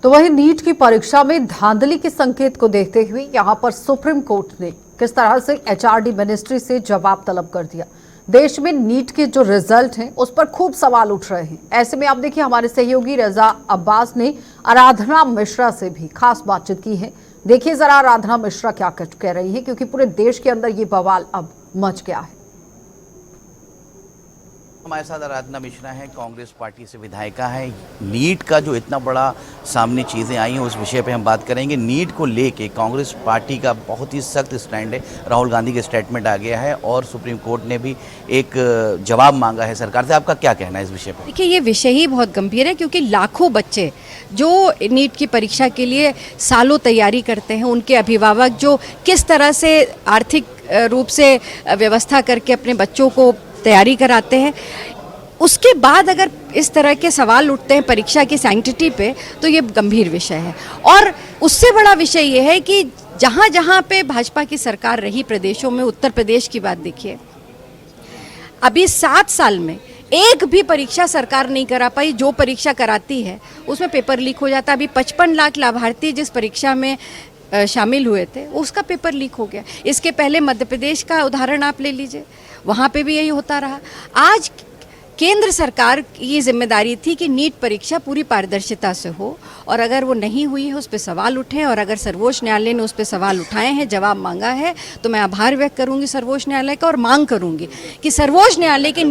तो वहीं नीट की परीक्षा में धांधली के संकेत को देखते हुए यहां पर सुप्रीम कोर्ट ने किस तरह से एचआरडी मिनिस्ट्री से जवाब तलब कर दिया। देश में नीट के जो रिजल्ट हैं उस पर खूब सवाल उठ रहे हैं। ऐसे में आप देखिए हमारे सहयोगी रजा अब्बास ने आराधना मिश्रा से भी खास बातचीत की है। देखिए जरा आराधना मिश्रा क्या कह रही है, क्योंकि पूरे देश के अंदर ये बवाल अब मच गया है। हमारे साथ आराधना मिश्रा है, कांग्रेस पार्टी से विधायिका है। नीट का जो इतना बड़ा सामने चीज़ें आई हैं उस विषय पे हम बात करेंगे। नीट को लेके कांग्रेस पार्टी का बहुत ही सख्त स्टैंड है। राहुल गांधी के स्टेटमेंट आ गया है और सुप्रीम कोर्ट ने भी एक जवाब मांगा है सरकार से। आपका क्या कहना है इस विषय पर? देखिए, ये विषय ही बहुत गंभीर है, क्योंकि लाखों बच्चे जो नीट की परीक्षा के लिए सालों तैयारी करते हैं, उनके अभिभावक जो किस तरह से आर्थिक रूप से व्यवस्था करके अपने बच्चों को तैयारी कराते हैं, उसके बाद अगर इस तरह के सवाल उठते हैं परीक्षा की सैंक्टिटी पे, तो ये गंभीर विषय है। और उससे बड़ा विषय ये है कि जहाँ जहाँ पे भाजपा की सरकार रही प्रदेशों में, उत्तर प्रदेश की बात देखिए, अभी 7 साल में एक भी परीक्षा सरकार नहीं करा पाई। जो परीक्षा कराती है उसमें पेपर लीक हो जाता। अभी 55 लाख लाभार्थी जिस परीक्षा में शामिल हुए थे उसका पेपर लीक हो गया। इसके पहले मध्य प्रदेश का उदाहरण आप ले लीजिए, वहाँ पे भी यही होता रहा। आज केंद्र सरकार की जिम्मेदारी थी कि नीट परीक्षा पूरी पारदर्शिता से हो, और अगर वो नहीं हुई है उस पर सवाल उठे, और अगर सर्वोच्च न्यायालय ने उस पर सवाल उठाए हैं, जवाब मांगा है, तो मैं आभार व्यक्त करूंगी सर्वोच्च न्यायालय का, और मांग करूंगी कि सर्वोच्च न्यायालय की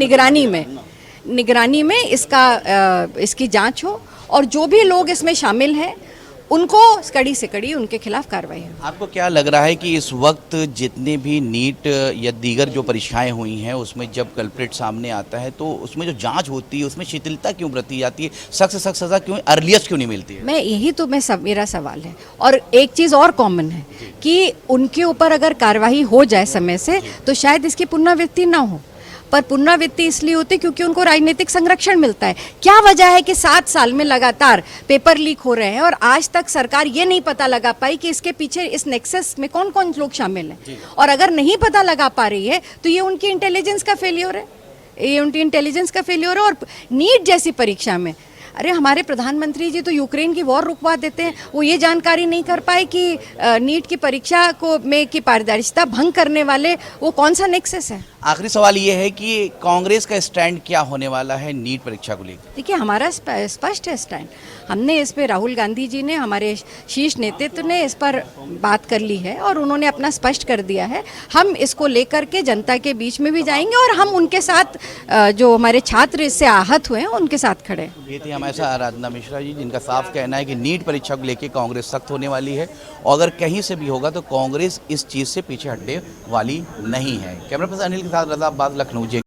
निगरानी में इसकी जांच हो, और जो भी लोग इसमें शामिल हैं उनको कड़ी से कड़ी उनके खिलाफ कार्रवाई हो। आपको क्या लग रहा है कि इस वक्त जितने भी नीट या दीगर जो परीक्षाएं हुई हैं उसमें जब कल्प्रिट सामने आता है तो उसमें जो जांच होती है उसमें शिथिलता क्यों बरती जाती है? सख्त से सख्त सजा क्यों, अर्लीस्ट क्यों नहीं मिलती है? मेरा सवाल है। और एक चीज़ और कॉमन है कि उनके ऊपर अगर कार्रवाई हो जाए समय से तो शायद इसकी पुनरावृत्ति ना हो, पर पुनरावृत्ति इसलिए होती क्योंकि उनको राजनीतिक संरक्षण मिलता है। क्या वजह है कि 7 साल में लगातार पेपर लीक हो रहे हैं और आज तक सरकार ये नहीं पता लगा पाई कि इसके पीछे इस नेक्सस में कौन कौन लोग शामिल हैं? और अगर नहीं पता लगा पा रही है तो ये उनकी इंटेलिजेंस का फेलियर है। और नीट जैसी परीक्षा में, अरे हमारे प्रधानमंत्री जी तो यूक्रेन की वॉर रुकवा देते हैं, वो ये जानकारी नहीं कर पाए कि नीट की परीक्षा की पारदर्शिता भंग करने वाले वो कौन सा नेक्सस है। आखिरी सवाल ये है कि कांग्रेस का स्टैंड क्या होने वाला है नीट परीक्षा को लेकर? देखिए, हमारा स्पष्ट है स्टैंड। हमने इस पे, राहुल गांधी जी ने, हमारे शीर्ष नेतृत्व ने इस पर बात कर ली है और उन्होंने अपना स्पष्ट कर दिया है। हम इसको लेकर के जनता के बीच में भी जाएंगे और हम उनके साथ, जो हमारे छात्र इससे आहत हुए हैं, उनके साथ खड़े। ये थी हमारे साथ आराधना मिश्रा जी, जिनका साफ कहना है कि नीट परीक्षा को लेकर कांग्रेस सख्त होने वाली है, और अगर कहीं से भी होगा तो कांग्रेस इस चीज़ से पीछे हटने वाली नहीं है। कैमरा पर्सन अनिल के साथ रजा अब्बास, लखनऊ।